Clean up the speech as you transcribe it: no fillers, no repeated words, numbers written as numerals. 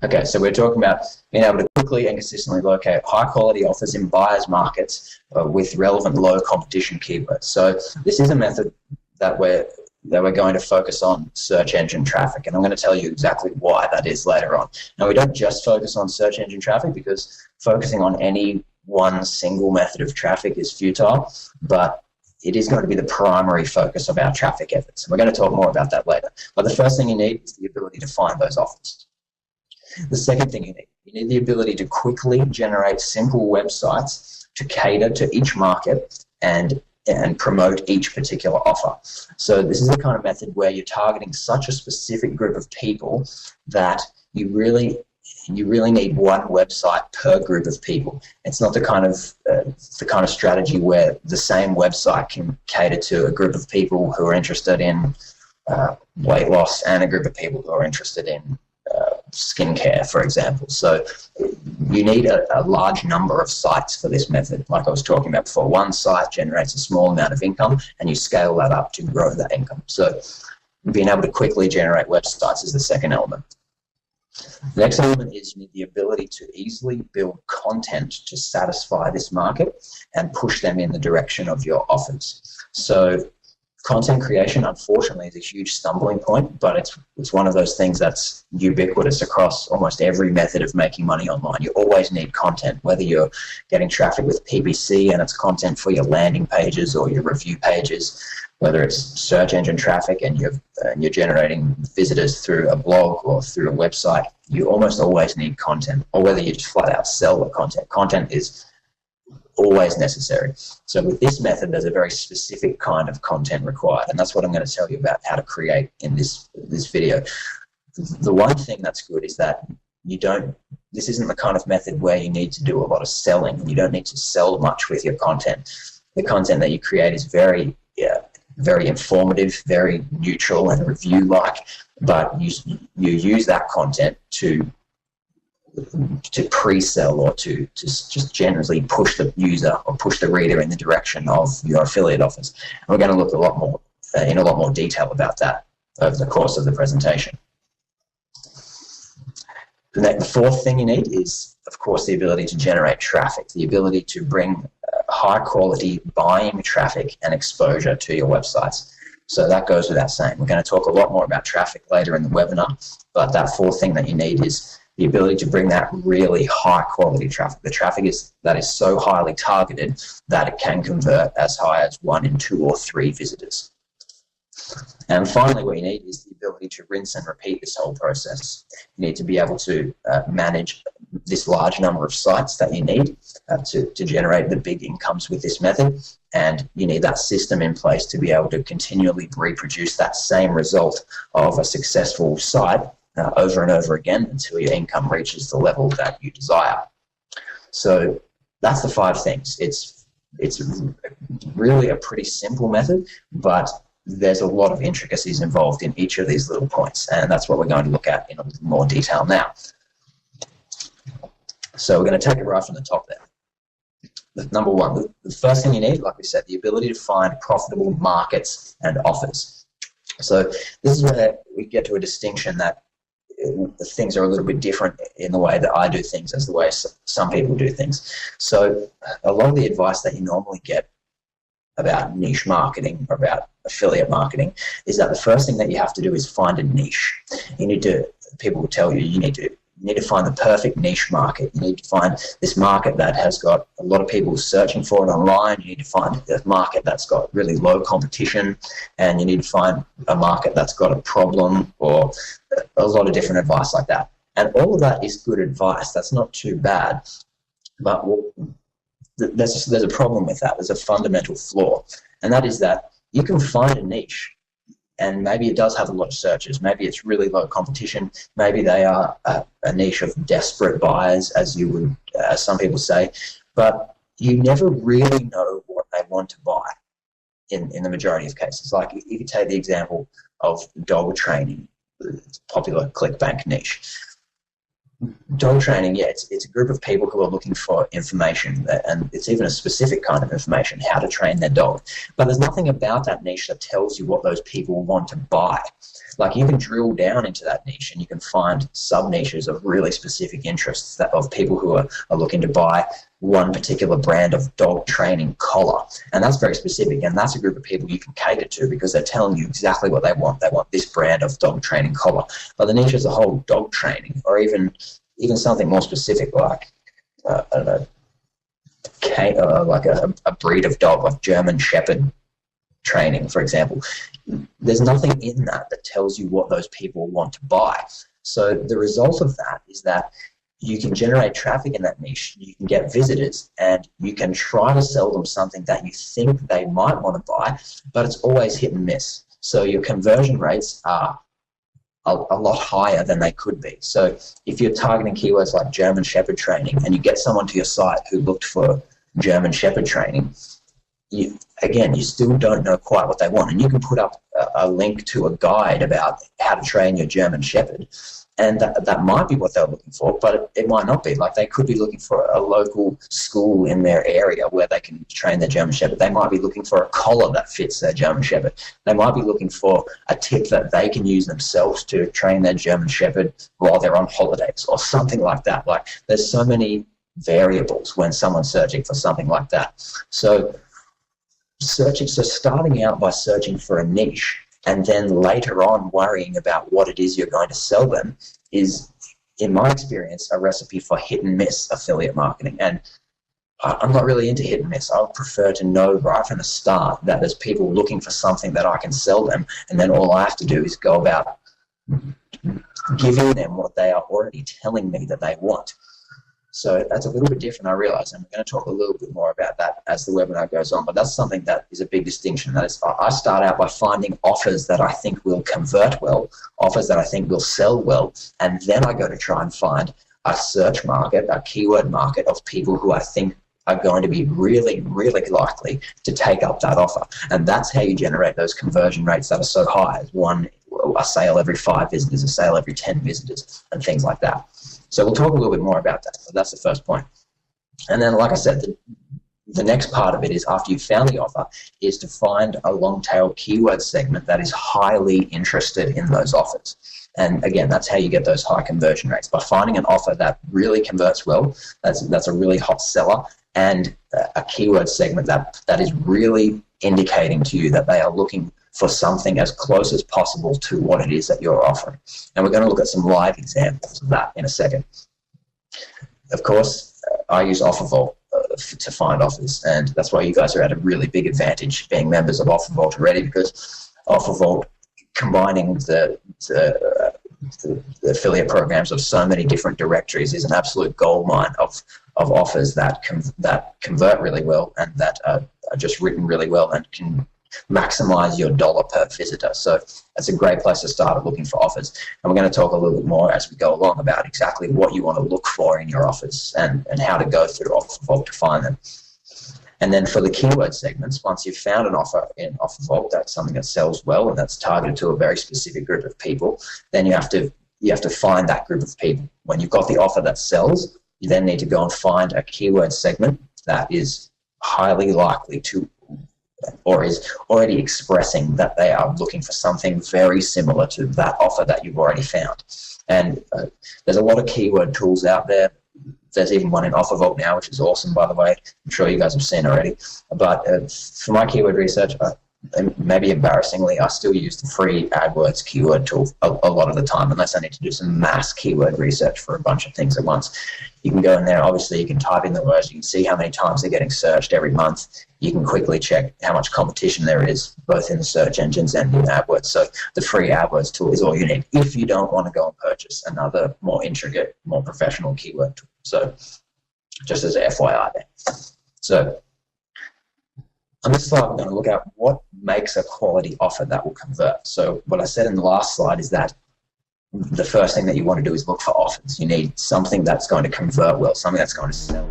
Okay, so we're talking about being able to quickly and consistently locate high-quality offers in buyers' markets with relevant low-competition keywords. So this is a method that we're going to focus on search engine traffic, and I'm going to tell you exactly why that is later on. Now, we don't just focus on search engine traffic because focusing on any one single method of traffic is futile, but it is going to be the primary focus of our traffic efforts. We're going to talk more about that later. But the first thing you need is the ability to find those offers. The second thing you need the ability to quickly generate simple websites to cater to each market and promote each particular offer. So this is the kind of method where you're targeting such a specific group of people that you really need one website per group of people. It's not the kind of strategy where the same website can cater to a group of people who are interested in weight loss and a group of people who are interested in skincare, for example. So you need a large number of sites for this method. Like I was talking about before, one site generates a small amount of income and you scale that up to grow that income. So being able to quickly generate websites is the second element. The next element is you need the ability to easily build content to satisfy this market and push them in the direction of your offers. So content creation, unfortunately, is a huge stumbling point, but it's one of those things that's ubiquitous across almost every method of making money online. You always need content, whether you're getting traffic with PPC and it's content for your landing pages or your review pages, whether it's search engine traffic and you're generating visitors through a blog or through a website. You almost always need content, or whether you just flat out sell the content. Content is always necessary. So with this method, there's a very specific kind of content required, and that's what I'm going to tell you about how to create in this video. The one thing that's good is that this isn't the kind of method where you need to do a lot of selling. You don't need to sell much with your content. The content that you create is very informative, very neutral and review-like, but you use that content to pre-sell or to just generally push the user or push the reader in the direction of your affiliate offers. And we're going to look in a lot more detail about that over the course of the presentation. The fourth thing you need is, of course, the ability to generate traffic, the ability to bring high-quality buying traffic and exposure to your websites. So that goes without saying. We're going to talk a lot more about traffic later in the webinar, but that fourth thing that you need is the ability to bring that really high-quality traffic. The traffic that is so highly targeted that it can convert as high as 1 in 2 or 3 visitors. And finally, what you need is the ability to rinse and repeat this whole process. You need to be able to manage this large number of sites that you need to generate the big incomes with this method, and you need that system in place to be able to continually reproduce that same result of a successful site over and over again until your income reaches the level that you desire. So that's the 5 things. It's really a pretty simple method, but there's a lot of intricacies involved in each of these little points, and that's what we're going to look at in a little more detail now. So we're going to take it right from the top there. Number 1, the first thing you need, like we said, the ability to find profitable markets and offers. So this is where we get to a distinction that things are a little bit different in the way that I do things as the way some people do things. So a lot of the advice that you normally get about niche marketing or about affiliate marketing is that the first thing that you have to do is find a niche. People will tell you need to find the perfect niche market. You need to find this market that has got a lot of people searching for it online. You need to find a market that's got really low competition, and you need to find a market that's got a problem, or a lot of different advice like that. And all of that is good advice. That's not too bad. But there's a problem with that. There's a fundamental flaw, and that is that you can find a niche, and maybe it does have a lot of searches. Maybe it's really low competition. Maybe they are a niche of desperate buyers, as some people say. But you never really know what they want to buy in the majority of cases. Like if you take the example of dog training, it's a popular ClickBank niche. Dog training, yeah, it's a group of people who are looking for information, and it's even a specific kind of information, how to train their dog. But there's nothing about that niche that tells you what those people want to buy. Like, you can drill down into that niche and you can find sub-niches of really specific interests of people who are looking to buy one particular brand of dog training collar. And that's very specific, and that's a group of people you can cater to because they're telling you exactly what they want. They want this brand of dog training collar. But the niche as a whole, dog training, or even something more specific like, I don't know, like a breed of dog, like German Shepherd training, for example. There's nothing in that tells you what those people want to buy. So the result of that is that you can generate traffic in that niche, you can get visitors, and you can try to sell them something that you think they might want to buy, but it's always hit and miss. So your conversion rates are a lot higher than they could be. So if you're targeting keywords like German Shepherd training and you get someone to your site who looked for German Shepherd training, you still don't know quite what they want. And you can put up a link to a guide about how to train your German Shepherd, and that might be what they're looking for, but it might not be. Like, they could be looking for a local school in their area where they can train their German Shepherd. They might be looking for a collar that fits their German Shepherd. They might be looking for a tip that they can use themselves to train their German Shepherd while they're on holidays or something like that. Like, there's so many variables when someone's searching for something like that. So starting out by searching for a niche and then later on worrying about what it is you're going to sell them is, in my experience, a recipe for hit and miss affiliate marketing. And I'm not really into hit and miss. I would prefer to know right from the start that there's people looking for something that I can sell them, and then all I have to do is go about giving them what they are already telling me that they want. So that's a little bit different, I realize, and we're going to talk a little bit more about that as the webinar goes on, but that's something that is a big distinction. That is, I start out by finding offers that I think will convert well, offers that I think will sell well, and then I go to try and find a search market, a keyword market of people who I think are going to be really, really likely to take up that offer. And that's how you generate those conversion rates that are so high. A sale every 5 visitors, a sale every 10 visitors, and things like that. So we'll talk a little bit more about that. But that's the first point. And then, like I said, the next part of it is, after you've found the offer, is to find a long-tail keyword segment that is highly interested in those offers. And again, that's how you get those high conversion rates, by finding an offer that really converts well, that's a really hot seller, and a keyword segment that is really indicating to you that they are looking for something as close as possible to what it is that you're offering. And we're going to look at some live examples of that in a second. Of course, I use OfferVault to find offers, and that's why you guys are at a really big advantage being members of OfferVault already, because OfferVault, combining the affiliate programs of so many different directories, is an absolute goldmine of offers that convert really well and that are just written really well and can maximize your dollar per visitor. So that's a great place to start looking for offers. And we're going to talk a little bit more as we go along about exactly what you want to look for in your offers and how to go through OfferVault to find them. And then for the keyword segments, once you've found an offer in OfferVault, that's something that sells well and that's targeted to a very specific group of people, then you have to find that group of people. When you've got the offer that sells, you then need to go and find a keyword segment that is highly likely to, or is already expressing that they are looking for something very similar to that offer that you've already found. And there's a lot of keyword tools out there. There's even one in OfferVault now, which is awesome, by the way. I'm sure you guys have seen already. But for my keyword research, maybe embarrassingly, I still use the free AdWords keyword tool a lot of the time, unless I need to do some mass keyword research for a bunch of things at once. You can go in there, obviously you can type in the words, you can see how many times they're getting searched every month. You can quickly check how much competition there is, both in the search engines and in AdWords. So the free AdWords tool is all you need if you don't want to go and purchase another more intricate, more professional keyword tool. So just as a FYI there. So on this slide, we're going to look at what makes a quality offer that will convert. So what I said in the last slide is that the first thing that you want to do is look for offers. You need something that's going to convert well, something that's going to sell.